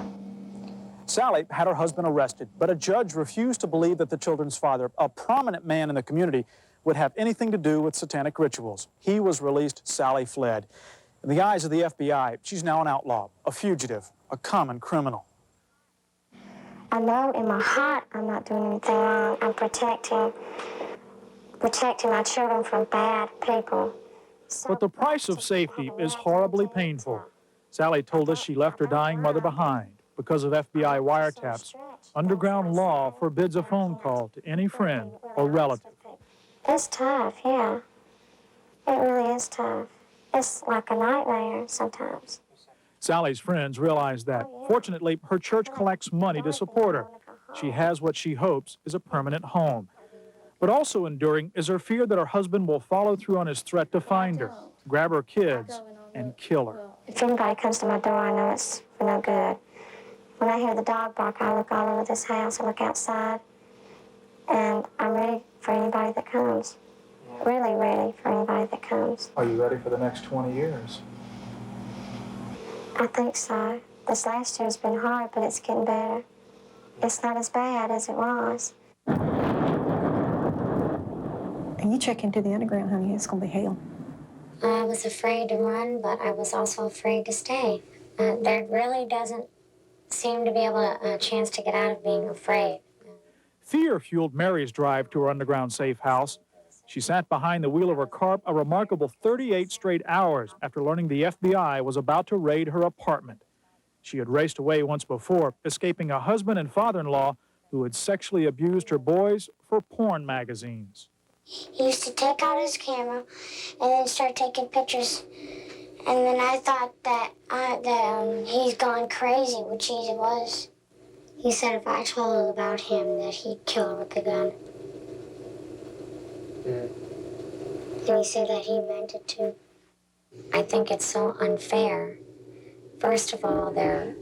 Sally had her husband arrested, but a judge refused to believe that the children's father, a prominent man in the community, would have anything to do with satanic rituals. He was released. Sally fled. In the eyes of the FBI, she's now an outlaw, a fugitive, a common criminal. I know in my heart I'm not doing anything wrong. I'm protecting my children from bad people. But the price of safety is horribly painful. Sally told us she left her dying mother behind. Because of FBI wiretaps, underground law forbids a phone call to any friend or relative. It's tough, yeah. It really is tough. It's like a nightmare sometimes. Sally's friends realize that. Fortunately, her church collects money to support her. She has what she hopes is a permanent home. But also enduring is her fear that her husband will follow through on his threat to find her, grab her kids, and kill her. If anybody comes to my door, I know it's for no good. When I hear the dog bark, I look all over this house, I look outside, and I'm ready for anybody that comes. Really ready for anybody that comes. Are you ready for the next 20 years? I think so. This last year's been hard, but it's getting better. It's not as bad as it was. And you check into the underground, honey, it's gonna be hell. I was afraid to run, but I was also afraid to stay. There really doesn't seem to be a chance to get out of being afraid. Fear fueled Mary's drive to her underground safe house. She sat behind the wheel of her car a remarkable 38 straight hours after learning the FBI was about to raid her apartment. She had raced away once before, escaping a husband and father-in-law who had sexually abused her boys for porn magazines. He used to take out his camera and then start taking pictures. And then I thought that he's gone crazy, which he was. He said if I told about him that he'd kill her with a gun. And he said that he meant it too. I think it's so unfair. First of all, they're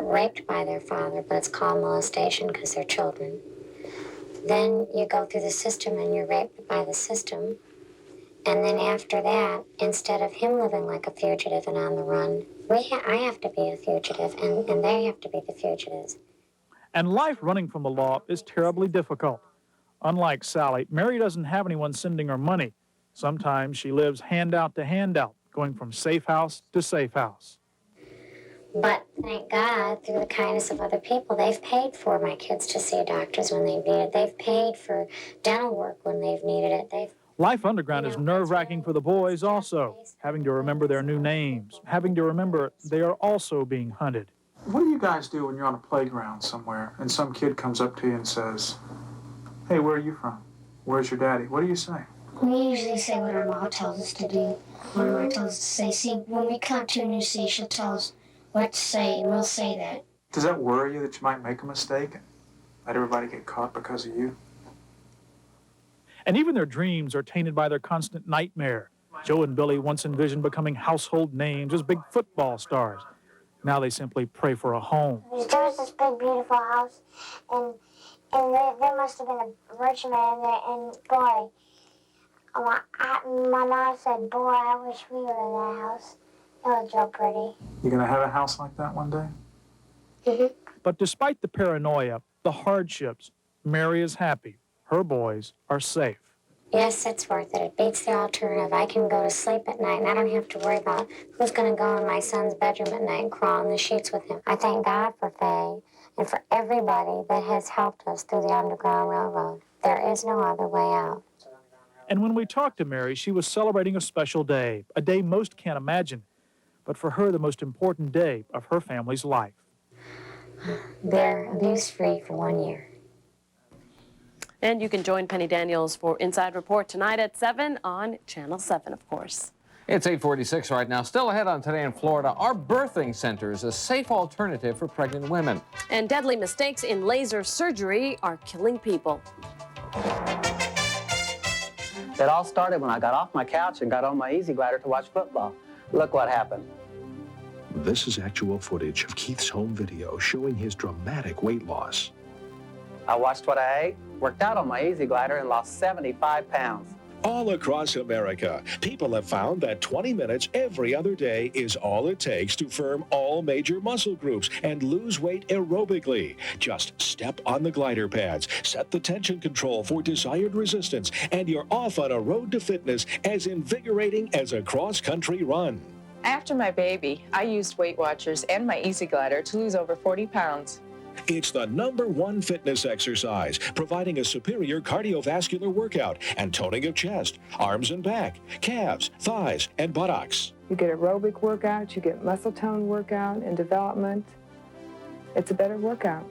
raped by their father, but it's called molestation because they're children. Then you go through the system and you're raped by the system. And then after that, instead of him living like a fugitive and on the run, I have to be a fugitive, and they have to be the fugitives. And life running from the law is terribly difficult. Unlike Sally, Mary doesn't have anyone sending her money. Sometimes she lives handout to handout, going from safe house to safe house. But thank God, through the kindness of other people, they've paid for my kids to see doctors when they've needed it. They've paid for dental work when they've needed it. Life underground is nerve-wracking for the boys also, having to remember their new names, having to remember they are also being hunted. What do you guys do when you're on a playground somewhere and some kid comes up to you and says, "Hey, where are you from? Where's your daddy?" What do you say? We usually say what our mom tells us to do. When mom tells us to say, see, when we come to a new city, she'll tell us what to say, and we'll say that. Does that worry you that you might make a mistake and let everybody get caught because of you? And even their dreams are tainted by their constant nightmare. Joe and Billy once envisioned becoming household names as big football stars. Now they simply pray for a home. There was this big, beautiful house, and there must have been a rich man in there, and boy, my mom said, boy, I wish we were in that house. It was so pretty. You gonna have a house like that one day? But despite the paranoia, the hardships, Mary is happy. Her boys are safe. Yes, it's worth it. It beats the alternative. I can go to sleep at night, and I don't have to worry about who's going to go in my son's bedroom at night and crawl in the sheets with him. I thank God for Faye and for everybody that has helped us through the Underground Railroad. There is no other way out. And when we talked to Mary, she was celebrating a special day, a day most can't imagine, but for her, the most important day of her family's life. They're abuse-free for 1 year. And you can join Penny Daniels for Inside Report tonight at 7 on Channel 7, of course. It's 8:46 right now. Still ahead on Today in Florida, are birthing centers a safe alternative for pregnant women? And deadly mistakes in laser surgery are killing people. It all started when I got off my couch and got on my Easy Glider to watch football. Look what happened. This is actual footage of Keith's home video showing his dramatic weight loss. I watched what I ate, worked out on my Easy Glider, and lost 75 pounds. All across America, people have found that 20 minutes every other day is all it takes to firm all major muscle groups and lose weight aerobically. Just step on the glider pads, set the tension control for desired resistance, and you're off on a road to fitness as invigorating as a cross-country run. After my baby, I used Weight Watchers and my Easy Glider to lose over 40 pounds. It's the #1 fitness exercise, providing a superior cardiovascular workout and toning of chest, arms and back, calves, thighs, and buttocks. You get aerobic workout, you get muscle tone workout and development. It's a better workout.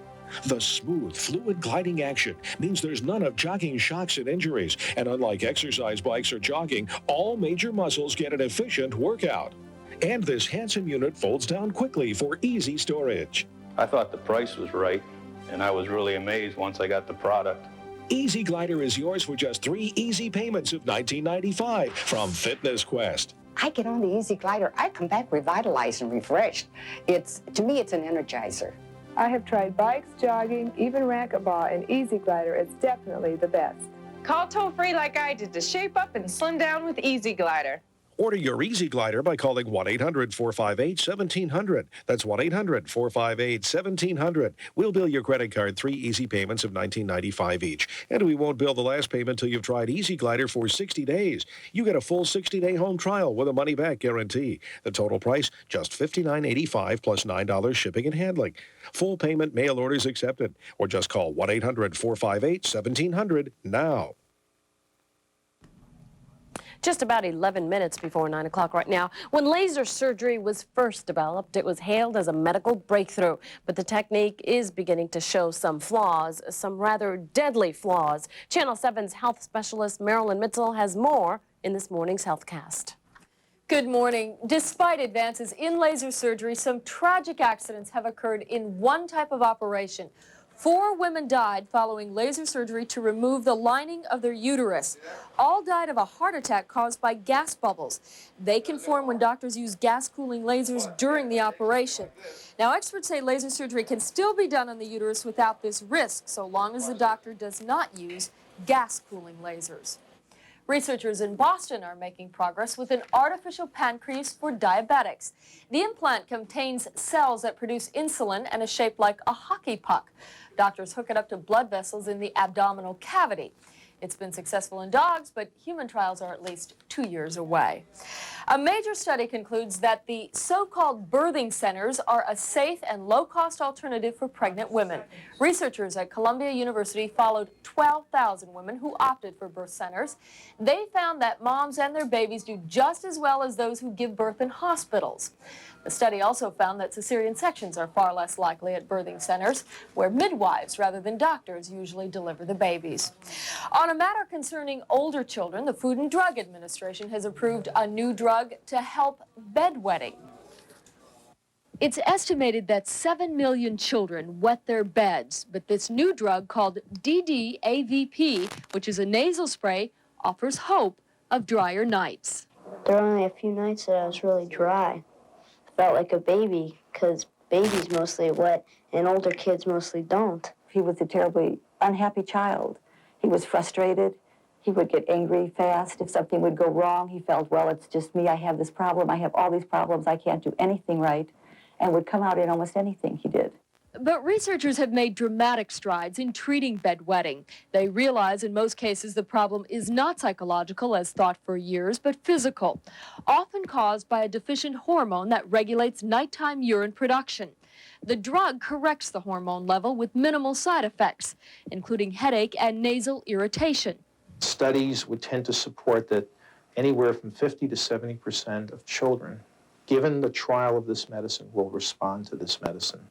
The smooth, fluid gliding action means there's none of jogging shocks and injuries. And unlike exercise bikes or jogging, all major muscles get an efficient workout. And this handsome unit folds down quickly for easy storage. I thought the price was right, and I was really amazed once I got the product. Easy Glider is yours for just 3 easy payments of $19.95 from Fitness Quest. I get on the Easy Glider, I come back revitalized and refreshed. To me, it's an energizer. I have tried bikes, jogging, even racquetball, and Easy Glider is definitely the best. Call toll-free like I did to shape up and slim down with Easy Glider. Order your Easy Glider by calling 1-800-458-1700. That's 1-800-458-1700. We'll bill your credit card 3 easy payments of $19.95 each. And we won't bill the last payment till you've tried Easy Glider for 60 days. You get a full 60-day home trial with a money-back guarantee. The total price, just $59.85 plus $9 shipping and handling. Full payment, mail orders accepted. Or just call 1-800-458-1700 now. Just about 11 minutes before 9 o'clock right now. When laser surgery was first developed, it was hailed as a medical breakthrough. But the technique is beginning to show some flaws, some rather deadly flaws. Channel 7's health specialist Marilyn Mitzel has more in this morning's HealthCast. Good morning. Despite advances in laser surgery, some tragic accidents have occurred in one type of operation. 4 women died following laser surgery to remove the lining of their uterus. All died of a heart attack caused by gas bubbles. They can form when doctors use gas cooling lasers during the operation. Now, experts say laser surgery can still be done on the uterus without this risk, so long as the doctor does not use gas cooling lasers. Researchers in Boston are making progress with an artificial pancreas for diabetics. The implant contains cells that produce insulin and is shaped like a hockey puck. Doctors hook it up to blood vessels in the abdominal cavity. It's been successful in dogs, but human trials are at least 2 years away. A major study concludes that the so-called birthing centers are a safe and low-cost alternative for pregnant women. Researchers at Columbia University followed 12,000 women who opted for birth centers. They found that moms and their babies do just as well as those who give birth in hospitals. The study also found that cesarean sections are far less likely at birthing centers, where midwives rather than doctors usually deliver the babies. On a matter concerning older children, the Food and Drug Administration has approved a new drug to help bedwetting. It's estimated that 7 million children wet their beds, but this new drug called DDAVP, which is a nasal spray, offers hope of drier nights. There were only a few nights that I was really dry. Felt like a baby, because babies mostly wet and older kids mostly don't. He was a terribly unhappy child. He was frustrated. He would get angry fast. If something would go wrong, he felt, well, it's just me. I have this problem. I have all these problems. I can't do anything right, and would come out in almost anything he did. But researchers have made dramatic strides in treating bedwetting. They realize in most cases the problem is not psychological, as thought for years, but physical, often caused by a deficient hormone that regulates nighttime urine production. The drug corrects the hormone level with minimal side effects, including headache and nasal irritation. Studies would tend to support that anywhere from 50 to 70% of children, given the trial of this medicine, will respond to this medicine.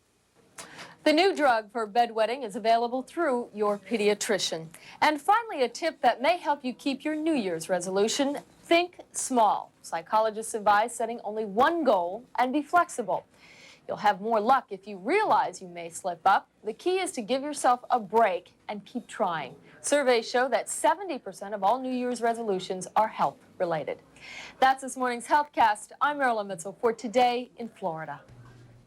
The new drug for bedwetting is available through your pediatrician. And finally, a tip that may help you keep your New Year's resolution: think small. Psychologists advise setting only one goal and be flexible. You'll have more luck if you realize you may slip up. The key is to give yourself a break and keep trying. Surveys show that 70% of all New Year's resolutions are health-related. That's this morning's HealthCast. I'm Marilyn Mitchell for Today in Florida.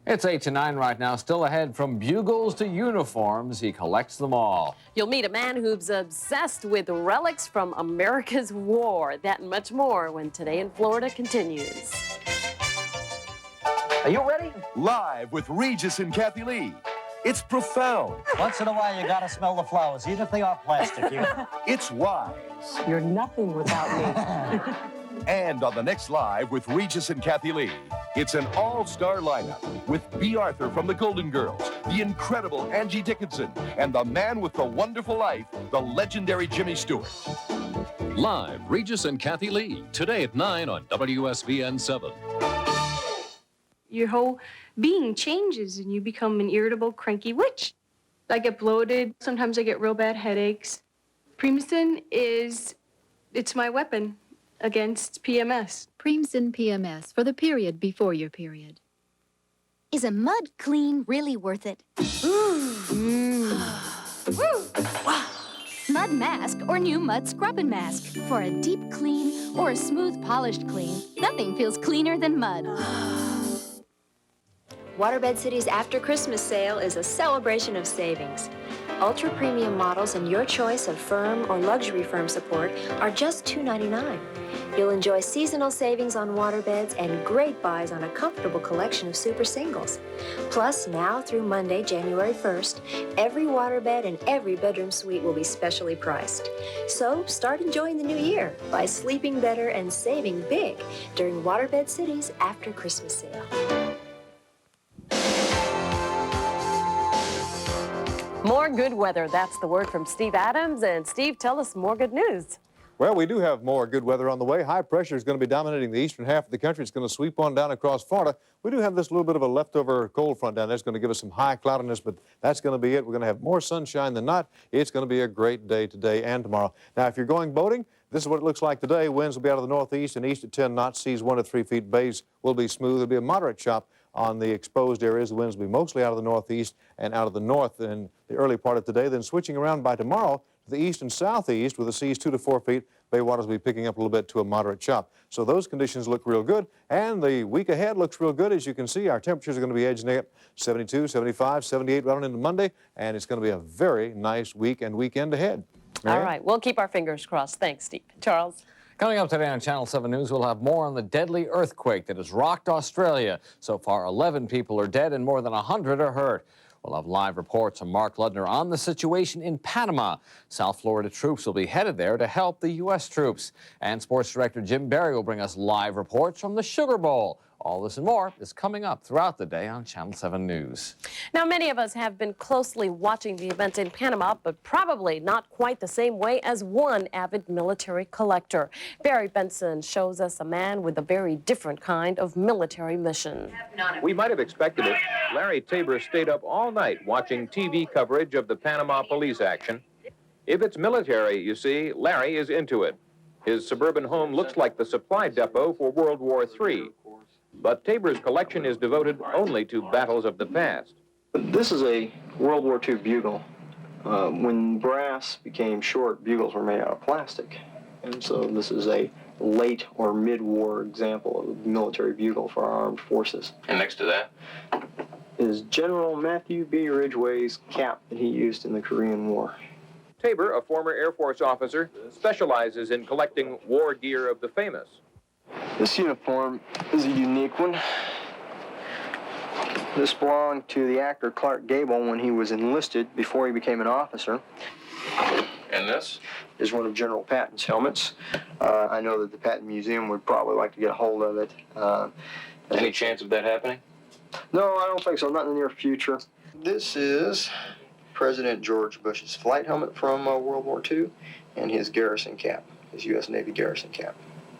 It's 8 to 9 right now. Still ahead, from bugles to uniforms, he collects them all. You'll meet a man who's obsessed with relics from America's war. That and much more when Today in Florida continues. Are you ready? Live with Regis and Kathy Lee. It's profound. Once in a while, you gotta smell the flowers, even if they are plastic. It's wise. You're nothing without me. And on the next Live with Regis and Kathy Lee, it's an all-star lineup with B. Arthur from the Golden Girls, the incredible Angie Dickinson, and the man with the wonderful life, the legendary Jimmy Stewart. Live, Regis and Kathy Lee, today at 9 on WSVN 7. Your whole being changes and you become an irritable, cranky witch. I get bloated. Sometimes I get real bad headaches. Primacin it's my weapon against PMS. Primacin PMS for the period before your period. Is a mud clean really worth it? Mud mask or new mud scrubbing mask. For a deep clean or a smooth polished clean, nothing feels cleaner than mud. Waterbed City's After Christmas sale is a celebration of savings. Ultra premium models and your choice of firm or luxury firm support are just $2.99. You'll enjoy seasonal savings on waterbeds and great buys on a comfortable collection of super singles. Plus, now through Monday, January 1st, every waterbed and every bedroom suite will be specially priced. So start enjoying the new year by sleeping better and saving big during Waterbed City's After Christmas sale. More good weather. That's the word from Steve Adams. And Steve, tell us more good news. Well, we do have more good weather on the way. High pressure is going to be dominating the eastern half of the country. It's going to sweep on down across Florida. We do have this little bit of a leftover cold front down there. It's going to give us some high cloudiness, but that's going to be it. We're going to have more sunshine than not. It's going to be a great day today and tomorrow. Now, if you're going boating, this is what it looks like today. Winds will be out of the northeast and east at 10 knots. Seas 1 to 3 feet. Bays will be smooth. There'll be a moderate chop on the exposed areas. The winds will be mostly out of the northeast and out of the north in the early part of today. Then switching around by tomorrow to the east and southeast with the seas 2 to 4 feet. Bay waters will be picking up a little bit to a moderate chop. So those conditions look real good. And the week ahead looks real good. As you can see, our temperatures are going to be edging up 72, 75, 78 right on into Monday. And it's going to be a very nice week and weekend ahead. All right. We'll keep our fingers crossed. Thanks, Steve. Charles? Coming up today on Channel 7 News, we'll have more on the deadly earthquake that has rocked Australia. So far, 11 people are dead and more than 100 are hurt. We'll have live reports from Mark Ludner on the situation in Panama. South Florida troops will be headed there to help the U.S. troops. And sports director Jim Barry will bring us live reports from the Sugar Bowl. All this and more is coming up throughout the day on Channel 7 News. Now, many of us have been closely watching the event in Panama, but probably not quite the same way as one avid military collector. Barry Benson shows us a man with a very different kind of military mission. We might have expected it. Larry Tabor stayed up all night watching TV coverage of the Panama police action. If it's military, you see, Larry is into it. His suburban home looks like the supply depot for World War III. But Tabor's collection is devoted only to battles of the past. This is a World War II bugle. When brass became short, bugles were made out of plastic. And so this is a late or mid-war example of a military bugle for our armed forces. And next to that is General Matthew B. Ridgway's cap that he used in the Korean War. Tabor, a former Air Force officer, specializes in collecting war gear of the famous. This uniform is a unique one. This belonged to the actor Clark Gable when he was enlisted before he became an officer. And this is one of General Patton's helmets. I know that the Patton Museum would probably like to get a hold of it. Any chance of that happening? No, I don't think so, not in the near future. This is President George Bush's flight helmet from World War II and his garrison cap, his U.S. Navy garrison cap.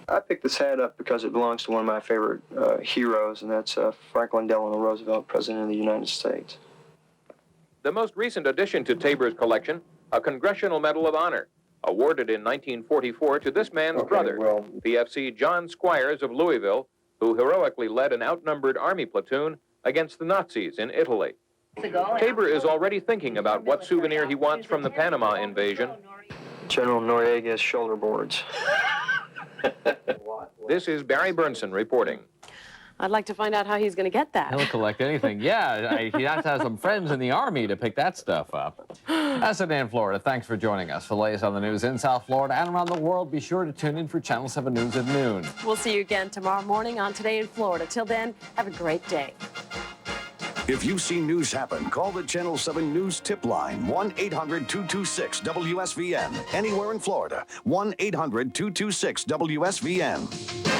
I picked this hat up because it belongs to one of my favorite heroes, and that's Franklin Delano Roosevelt, President of the United States. The most recent addition to Tabor's collection, a Congressional Medal of Honor, awarded in 1944 to this man's brother, PFC John Squires of Louisville, who heroically led an outnumbered army platoon against the Nazis in Italy. Tabor is already thinking about what souvenir he wants from the Panama invasion. General Noriega's shoulder boards. This is Barry Burnson reporting. I'd like to find out how he's going to get that. He'll collect anything. Yeah, he has to have some friends in the Army to pick that stuff up. That's it in Florida. Thanks for joining us. For the latest on the news in South Florida and around the world, be sure to tune in for Channel 7 News at noon. We'll see you again tomorrow morning on Today in Florida. Till then, have a great day. If you see news happen, call the Channel 7 News tip line, 1-800-226-WSVN. Anywhere in Florida, 1-800-226-WSVN.